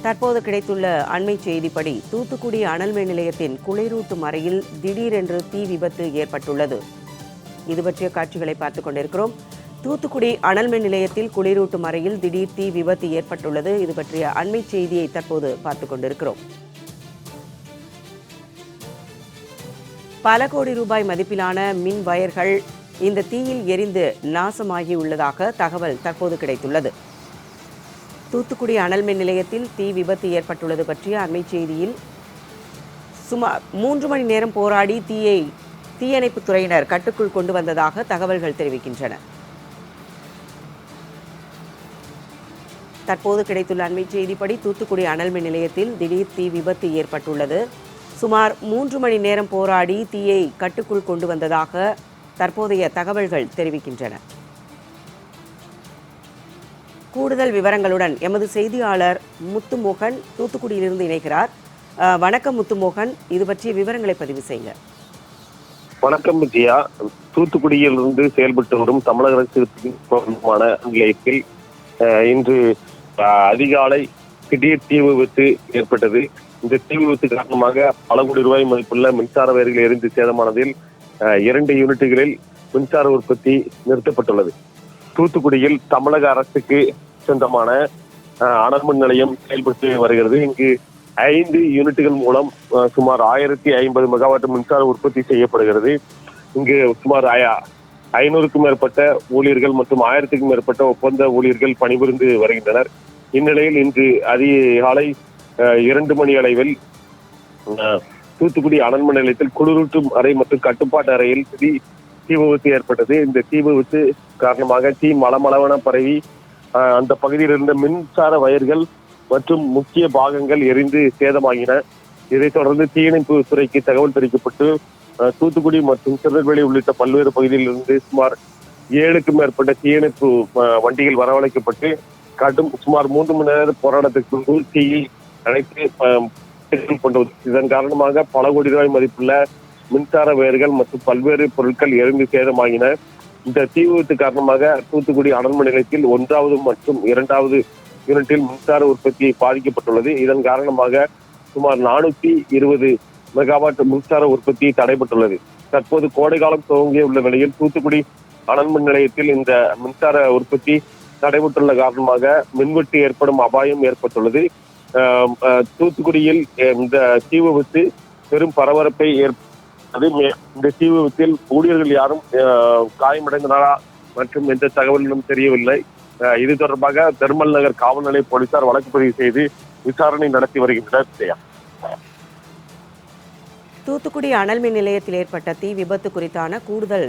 தற்போது கிடைத்துள்ள அண்மை செய்திப்படி தூத்துக்குடி அனல் மின் நிலையத்தின் குளிரூட்டும் அறையில் திடீரென்று தீ விபத்து ஏற்பட்டுள்ளது. இது பற்றிய காட்சிகளை பார்த்துக் கொண்டிருக்கிறோம். தூத்துக்குடி அனல் மின் நிலையத்தில் குளிரூட்டும் அறையில் திடீர் தீ விபத்து ஏற்பட்டுள்ளது. இது பற்றிய அண்மை செய்தியை தற்போது பார்த்துக் கொண்டிருக்கிறோம். பல கோடி ரூபாய் மதிப்பிலான மின் வயர்கள் இந்த தீயில் எரிந்து நாசமாகியுள்ளதாக தகவல் தற்போது கிடைத்துள்ளது. தூத்துக்குடி அனல் மின் நிலையத்தில் தீ விபத்து ஏற்பட்டுள்ளது பற்றிய அண்மை செய்தியில் சுமார் 3 மணி நேரம் போராடி தீயணைப்புத் துறையினர் கட்டுக்குள் கொண்டு வந்ததாக தகவல்கள் தெரிவிக்கின்றன. தற்போது கிடைத்துள்ள அண்மை செய்திப்படி தூத்துக்குடி அனல் மின் நிலையத்தில் திடீர் தீ விபத்து ஏற்பட்டுள்ளது. சுமார் 3 மணி நேரம் போராடி தீயை கட்டுக்குள் கொண்டு வந்ததாக தற்போதைய தகவல்கள் தெரிவிக்கின்றன. கூடுதல் விவரங்களுடன் எமது செய்தியாளர் முத்துமோகன் தூத்துக்குடியிலிருந்து இணைகிறார். வணக்கம் முத்துமோகன், இது பற்றிய விவரங்களை பதிவு செய்யுங்க. வணக்கம் விஜயா. தூத்துக்குடியிலிருந்து செயல்பட்டு வரும் தமிழக அரசு நிலையத்தில் இன்று அதிகாலை திடீர் தீ விபத்து ஏற்பட்டது. இந்த தீ விபத்து காரணமாக பல கோடி ரூபாய் மதிப்புள்ள மின்சார வயர்கள் எரிந்து சேதமானதில் 2 யூனிட்டுகளில் மின்சார உற்பத்தி நிறுத்தப்பட்டுள்ளது. தூத்துக்குடியில் தமிழக அரசுக்கு சொந்தமான அனல் மின் நிலையம் செயல்பட்டு வருகிறது. இங்கு 5 யூனிட்டுகள் மூலம் சுமார் 1050 மெகாவாட் மின்சார உற்பத்தி செய்யப்படுகிறது. இங்கு சுமார் 500க்கும் மேற்பட்ட ஊழியர்கள் மற்றும் 1000க்கும் மேற்பட்ட ஒப்பந்த ஊழியர்கள் பணிபுரிந்து வருகின்றனர். இந்நிலையில் இன்று அதிகாலை 2 மணி அளவில் தூத்துக்குடி அனல் மின் நிலையத்தில் குளிரூட்டும் அறை மற்றும் கட்டுப்பாட்டு அறையில் தீ விபத்து ஏற்பட்டது. இந்த தீ விபத்து காரணமாக தீ மளமளவென பரவி அந்த பகுதியில் இருந்த மின்சார வயர்கள் மற்றும் முக்கிய பாகங்கள் எரிந்து சேதமாகின. இதைத் தொடர்ந்து தீயணைப்பு துறைக்கு தகவல் தெரிவிக்கப்பட்டு தூத்துக்குடி மற்றும் திருநெல்வேலி உள்ளிட்ட பல்வேறு பகுதியிலிருந்து சுமார் 7க்கும் மேற்பட்ட தீயணைப்பு வண்டிகள் வரவழைக்கப்பட்டு சுமார் 3 மணி நேர போராட்டத்துக்கு முன்பு தீயை அணைத்து கொண்டு இதன் காரணமாக பல கோடி ரூபாய் மதிப்புள்ள மின்சார வயர்கள் மற்றும் பல்வேறு பொருட்கள் எரிந்து சேதமாகின. இந்த தீ விபத்து காரணமாக தூத்துக்குடி அனல் மின் நிலையத்தில் 1வது மற்றும் 2வது யூனிட்டில் மின்சார உற்பத்தி பாதிக்கப்பட்டுள்ளது. இதன் காரணமாக சுமார் 420 மெகாவாட் மின்சார உற்பத்தி தடைபட்டுள்ளது. தற்போது கோடை காலம் துவங்கிய உள்ள நிலையில் தூத்துக்குடி அனல் மின் நிலையத்தில் இந்த மின்சார உற்பத்தி தடைபட்டுள்ள காரணமாக மின்வெட்டு ஏற்படும் அபாயம் ஏற்பட்டுள்ளது. தூத்துக்குடியில் இந்த தீ விபத்து பெரும் பரபரப்பை இந்த தீ விபத்தில் ஊழியர்கள் யாரும் காயமடைந்தனரா மற்றும் எந்த தகவல்களும் தெரியவில்லை. இது தொடர்பாக தர்மல் நகர் காவல் நிலைய போலீசார் வழக்கு பதிவு செய்து விசாரணை நடத்தி வருகின்றனர். தூத்துக்குடி அனல் மின் நிலையத்தில் ஏற்பட்ட தீ விபத்து குறித்தான கூடுதல்